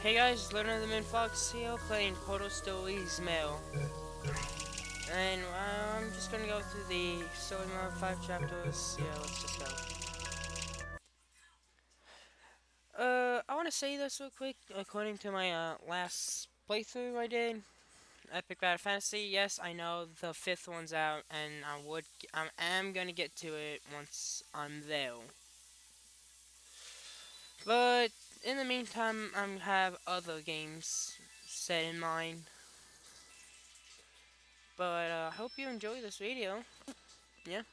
Hey guys, Leonard the Moon Fox here, playing Stories Mel. And I'm just gonna go through the Stories Mel 5 chapters. Yeah, let's just go. I want to say this real quick. According to my last playthrough I did, Epic Battle Fantasy, yes, I know the 5th one's out, and I am gonna get to it once I'm there. But in the meantime, I have other games set in mind. But I hope you enjoy this video. Yeah.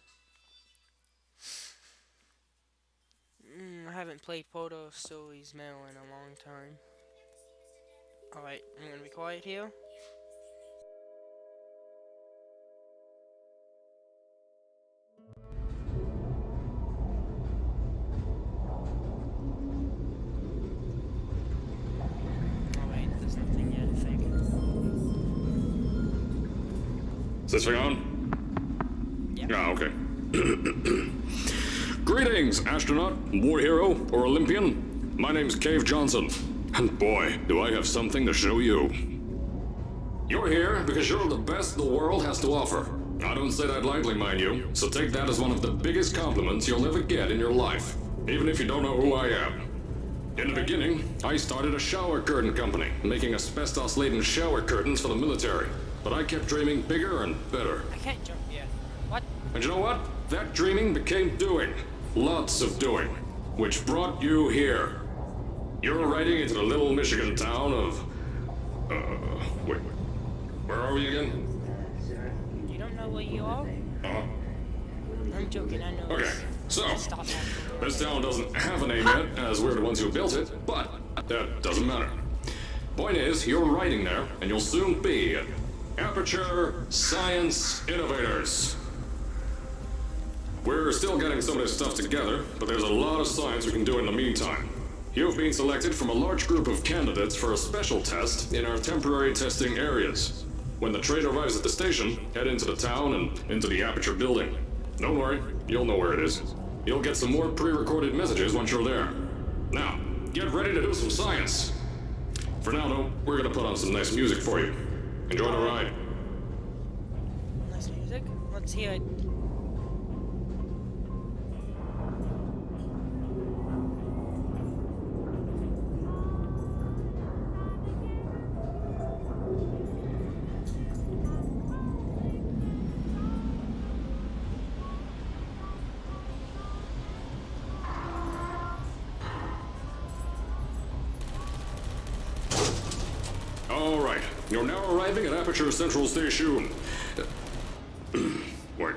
I haven't played Proto Stories Mel in a long time. Alright, I'm gonna be quiet here. Alright, there's nothing yet, I think. Is this thing on? Yep. Ah, okay. Greetings, astronaut, war hero, or Olympian. My name's Cave Johnson, and boy, do I have something to show you. You're here because you're the best the world has to offer. I don't say that lightly, mind you, so take that as one of the biggest compliments you'll ever get in your life, even if you don't know who I am. In the beginning, I started a shower curtain company, making asbestos-laden shower curtains for the military. But I kept dreaming bigger and better. I can't jump yet. What? And you know what? That dreaming became doing. Lots of doing. Which brought you here. You're riding into the little Michigan town of... wait. Where are we again? You don't know where you are? I'm joking, I know. Okay, so... Stop that. This town doesn't have a name yet, as we're the ones who built it, but that doesn't matter. Point is, you're riding there, and you'll soon be at Aperture Science Innovators. We're still getting some of this stuff together, but there's a lot of science we can do in the meantime. You've been selected from a large group of candidates for a special test in our temporary testing areas. When the train arrives at the station, head into the town and into the Aperture building. Don't worry, you'll know where it is. You'll get some more pre-recorded messages once you're there. Now, get ready to do some science. For now, though, we're gonna put on some nice music for you. Enjoy the ride. Nice music. Let's hear it. All right, you're now arriving at Aperture Central Station. Wait.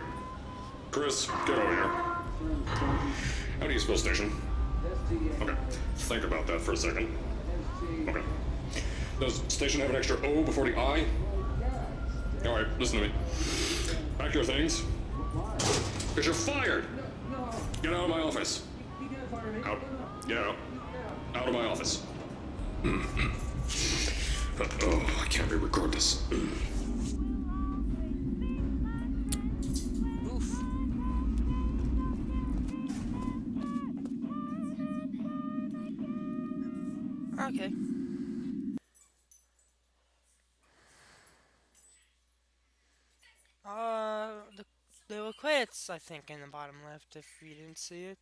Chris, get over here. How do you spell station? Okay, think about that for a second. Okay. Does station have an extra O before the I? All right, listen to me. Pack your things. Because you're fired! Get out of my office. Out. Get out. Out of my office. Oh, I can't re-record this. Oof. Okay. There were credits, I think, in the bottom left, if you didn't see it.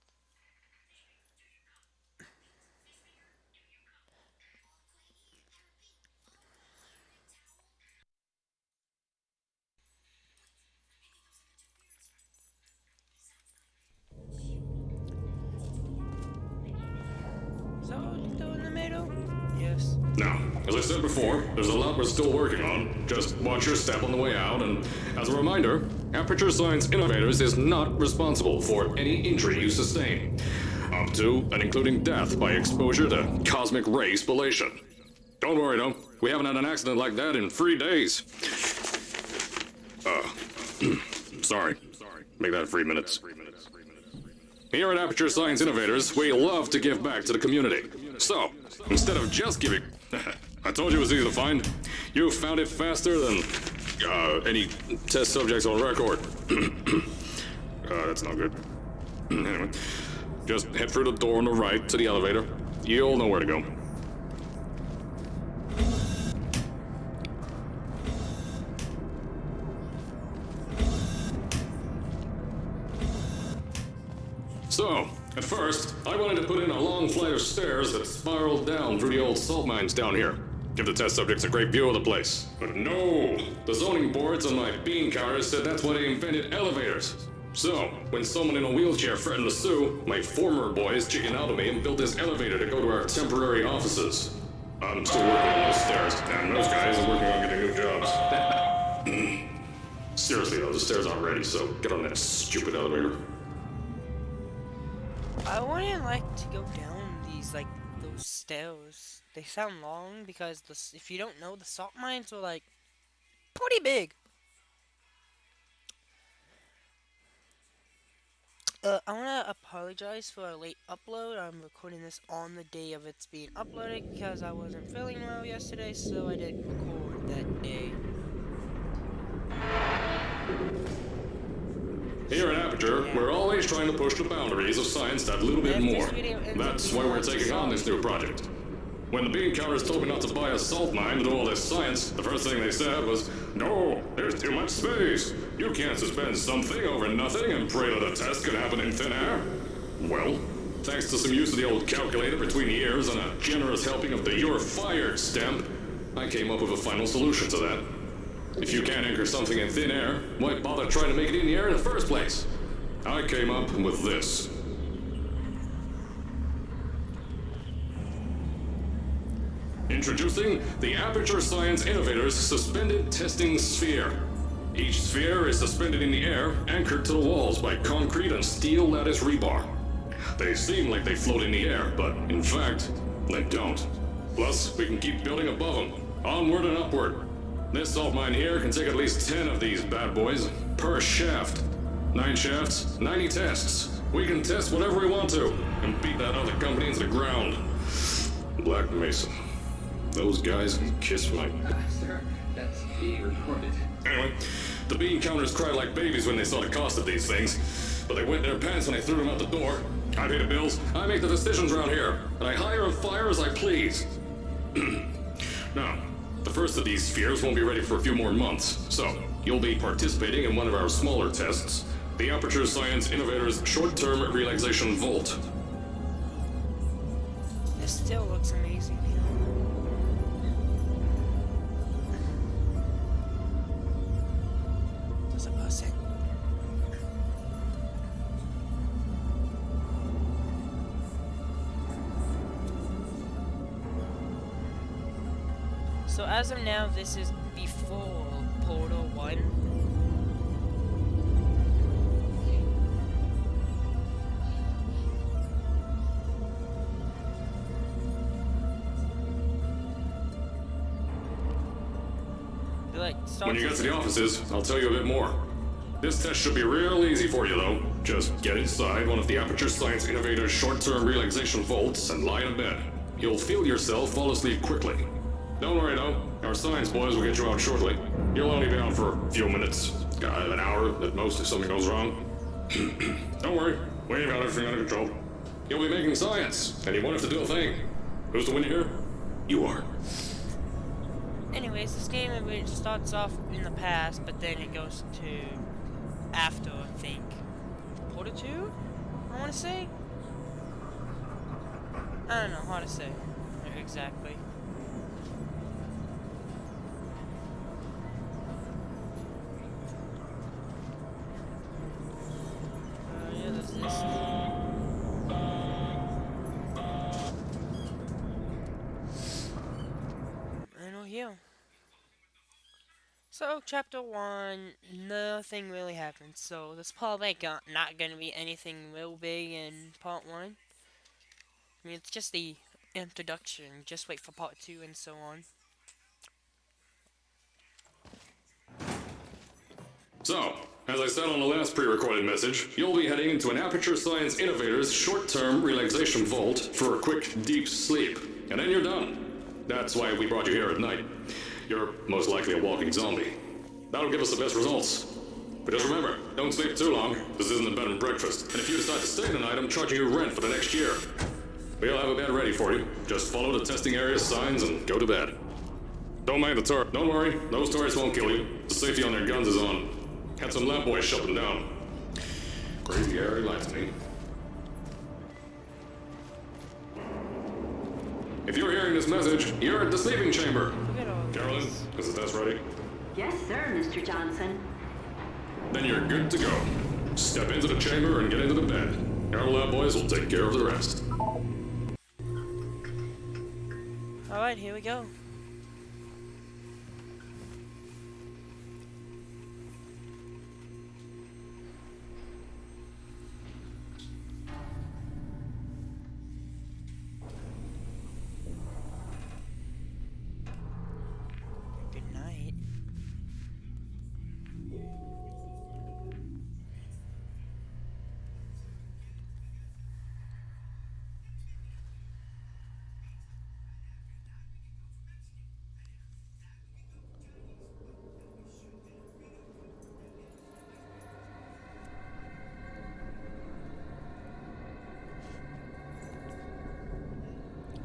So, still in the middle? Yes. Now, as I said before, there's a lot we're still working on. Just watch your step on the way out, and as a reminder, Aperture Science Innovators is not responsible for any injury you sustain, up to and including death by exposure to cosmic ray spallation. Don't worry, though, we haven't had an accident like that in 3 days. Sorry. Make that 3 minutes. Here at Aperture Science Innovators, we love to give back to the community. So, instead of just giving... I told you it was easy to find. You found it faster than... any test subjects on record. That's not good. Anyway, just head through the door on the right to the elevator. You'll know where to go. At first, I wanted to put in a long flight of stairs that spiraled down through the old salt mines down here. Give the test subjects a great view of the place. But no! The zoning boards on my bean counters said that's why they invented elevators. So, when someone in a wheelchair threatened to sue, my former boys chickened out of me and built this elevator to go to our temporary offices. I'm still working on those stairs, and those guys are working on getting new jobs. Seriously though, the stairs aren't ready, so get on that stupid elevator. I wouldn't like to go down those stairs. They sound long because if you don't know, the salt mines are like pretty big. I want to apologize for a late upload. I'm recording this on the day of it's being uploaded because I wasn't feeling well yesterday, so I didn't record that day. Here at Aperture, we're always trying to push the boundaries of science that little bit more. That's why we're taking on this new project. When the bean counters told me not to buy a salt mine to do all this science, the first thing they said was, "No, there's too much space. You can't suspend something over nothing and pray that a test can happen in thin air." Well, thanks to some use of the old calculator between the ears and a generous helping of the "you're fired" stamp, I came up with a final solution to that. If you can't anchor something in thin air, why bother trying to make it in the air in the first place? I came up with this. Introducing the Aperture Science Innovators Suspended Testing Sphere. Each sphere is suspended in the air, anchored to the walls by concrete and steel lattice rebar. They seem like they float in the air, but in fact, they don't. Plus, we can keep building above them, onward and upward. This salt mine here can take at least 10 of these bad boys per shaft. 9 shafts, 90 tests. We can test whatever we want to and beat that other company into the ground. Black Mesa. Those guys can kiss my... Sir, that's being recorded. Anyway, the bean counters cried like babies when they saw the cost of these things. But they wet their pants when I threw them out the door. I pay the bills, I make the decisions around here, and I hire and fire as I please. Now, the first of these spheres won't be ready for a few more months, so you'll be participating in one of our smaller tests, the Aperture Science Innovators Short-Term Relaxation Vault. This still looks amazing. There's a person. So as of now, this is before Portal 1. When you get to the offices, I'll tell you a bit more. This test should be real easy for you, though. Just get inside one of the Aperture Science Innovators short-term relaxation vaults and lie in bed. You'll feel yourself fall asleep quickly. Don't worry, though. Our science boys will get you out shortly. You'll only be out for a few minutes. An hour at most if something goes wrong. Don't worry. We've got everything under control. You'll be making science, and you won't have to do a thing. Who's the winner here? You are. Anyways, this game it starts off in the past, but then it goes to after, I think. Portal 2? I want to say? I don't know how to say exactly. Yeah, there's this. I know here. So, chapter 1, nothing really happened, so there's probably not going to be anything real big in part 1. I mean, it's just the introduction, just wait for part 2 and so on. So, as I said on the last pre-recorded message, you'll be heading into an Aperture Science Innovators short-term relaxation vault for a quick, deep sleep, and then you're done. That's why we brought you here at night. You're most likely a walking zombie. That'll give us the best results. But just remember, don't sleep too long. This isn't a bed and breakfast. And if you decide to stay tonight, I'm charging you rent for the next year. We'll have a bed ready for you. Just follow the testing area signs and go to bed. Don't mind the turret. Don't worry, those turrets won't kill you. The safety on their guns is on. Had some lab boys shut them down. Crazy area lights me. If you're hearing this message, you're at the sleeping chamber. Look at all Carolyn, this. is the test ready? Yes, sir, Mr. Johnson. Then you're good to go. Step into the chamber and get into the bed. Our lab boys will take care of the rest. Alright, here we go. Good night.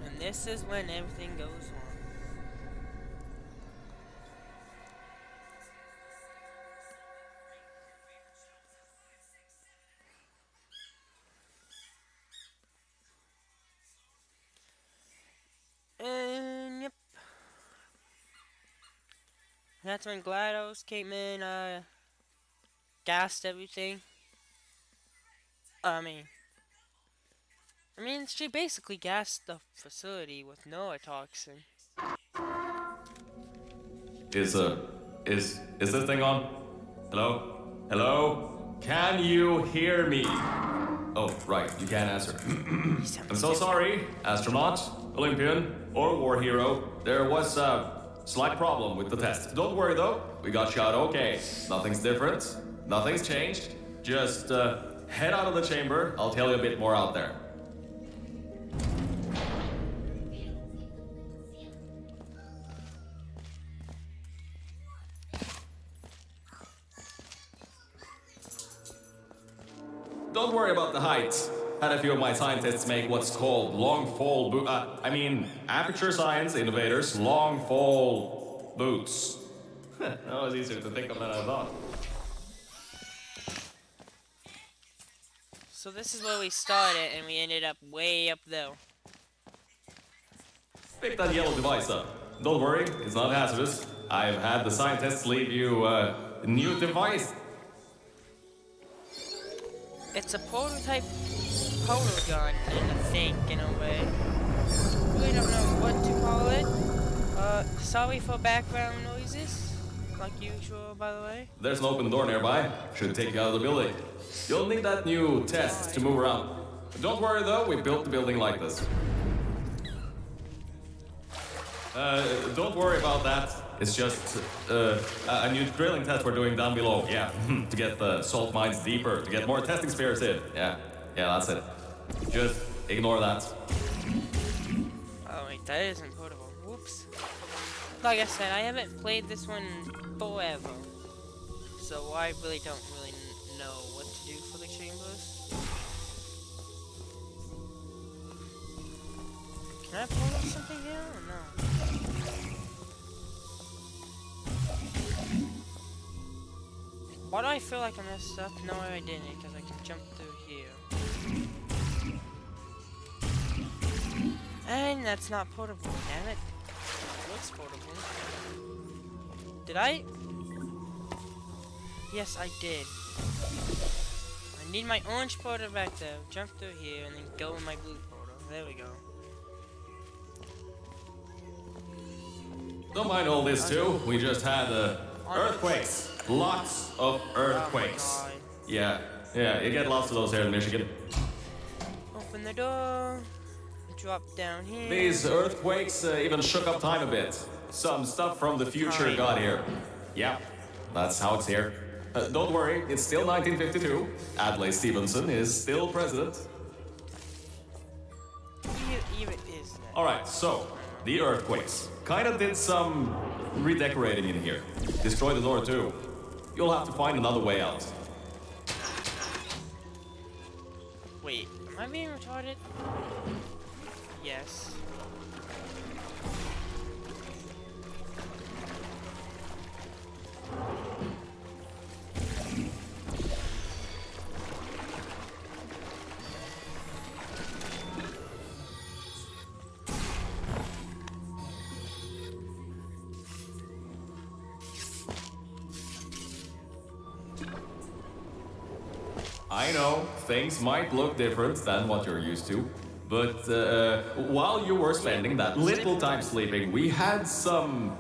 And this is when everything goes wrong. And yep. That's when GLaDOS came in, gassed everything. I mean, she basically gassed the facility with neurotoxin. Is this thing on? Hello? Hello? Can you hear me? Oh, right, you can't answer. I'm so sorry, astronaut, Olympian, or war hero. There was a slight problem with the test. Don't worry though, we got you out okay. Nothing's different, nothing's changed. Just head out of the chamber, I'll tell you a bit more out there. Don't worry about the height. Had a few of my scientists make what's called long fall aperture science innovators, long fall boots. That was easier to think of than I thought. So this is where we started, and we ended up way up there. Pick that yellow device up. Don't worry, it's not hazardous. I've had the scientists leave you a new device. It's a prototype photo gun, I think, in a way. Really don't know what to call it. Sorry for background noises, like usual, by the way. There's an open door nearby. Should take you out of the building. You'll need that new test to move around. Don't worry though, we built the building like this. Don't worry about that. It's just a new drilling test we're doing down below. Yeah, to get the salt mines deeper, to get more testing spares in. Yeah, that's it. Just ignore that. Oh wait, that isn't portable. Whoops. Like I said, I haven't played this one forever, so I really don't know what to do for the chambers. Can I pull up something here or no? Why do I feel like I messed up? No, I didn't, because I can jump through here. And that's not portable, damn it. It looks portable. Did I? Yes, I did. I need my orange portal back there. Jump through here and then go in my blue portal. There we go. Don't mind all this too. We just had earthquakes. Lots of earthquakes. Oh my God. Yeah, you get lots of those here in Michigan. Open the door. Drop down here. These earthquakes even shook up time a bit. Some stuff from the future got here. Yeah, that's how it's here. Don't worry, it's still 1952. Adlai Stevenson is still president. Even is that. Alright, so, the earthquakes. Kinda did some redecorating in here. Destroyed the door too. You'll have to find another way out. Wait, am I being retarded? Yes. I know things might look different than what you're used to, but while you were spending that little time sleeping, we had some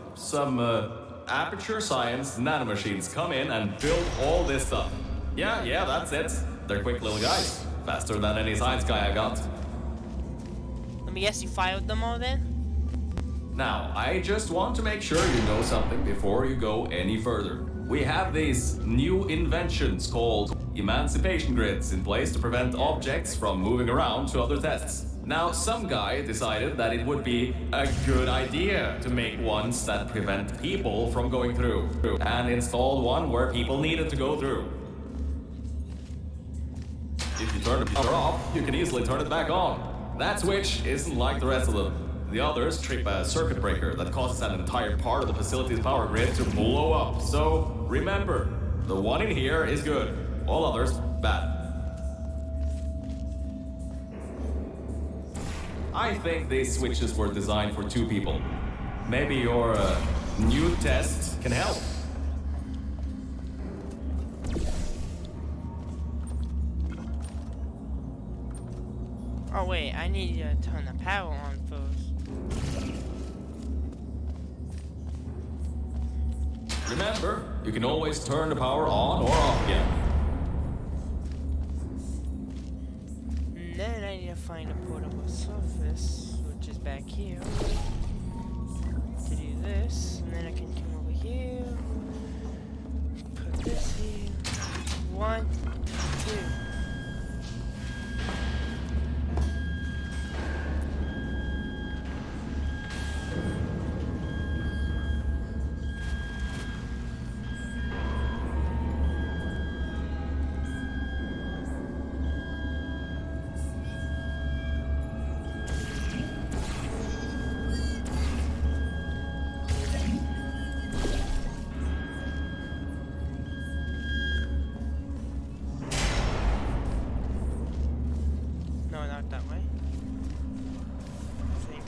aperture science nanomachines come in and build all this stuff. Yeah, that's it. They're quick little guys, faster than any science guy I got. Let me guess, you filed them all then? Now, I just want to make sure you know something before you go any further. We have these new inventions called emancipation grids in place to prevent objects from moving around to other tests. Now, some guy decided that it would be a good idea to make ones that prevent people from going through, and installed one where people needed to go through. If you turn the power off, you can easily turn it back on. That switch isn't like the rest of them. The others trip a circuit breaker that causes an entire part of the facility's power grid to blow up. So remember, the one in here is good, all others bad. I think these switches were designed for two people. Maybe your new test can help. Oh wait, I need to turn the power on first. Remember, you can always turn the power on or off again. And then I need to find a portable surface, which is back here, to do this. And then I can come over here, put this here. 1, 2. No, not that way. I think.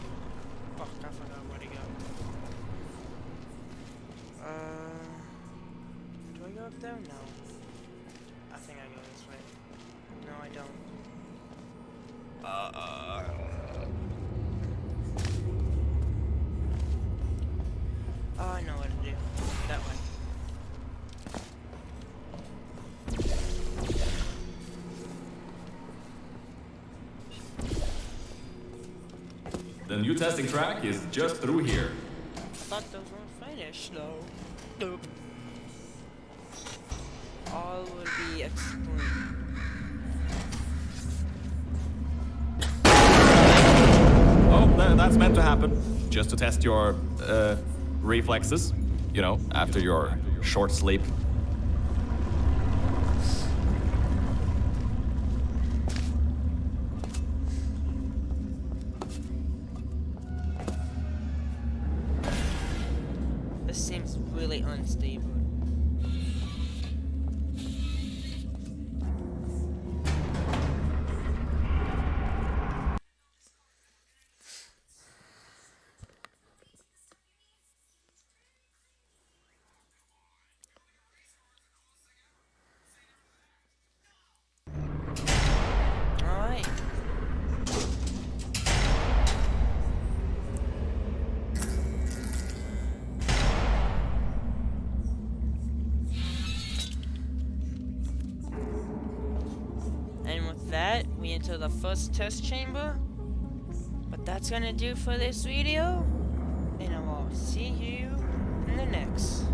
Fuck, I forgot where to go. Do I go up there? No. I think I go this way. No, I don't. Oh, I know what to do. That way. The new testing track is just through here. I thought those weren't finished, though. Nope. All would be explained. Oh, that's meant to happen. Just to test your reflexes, you know, after your short sleep. This seems really unstable. Alright. And with that, we enter the first test chamber. But that's gonna do for this video. And I will see you in the next.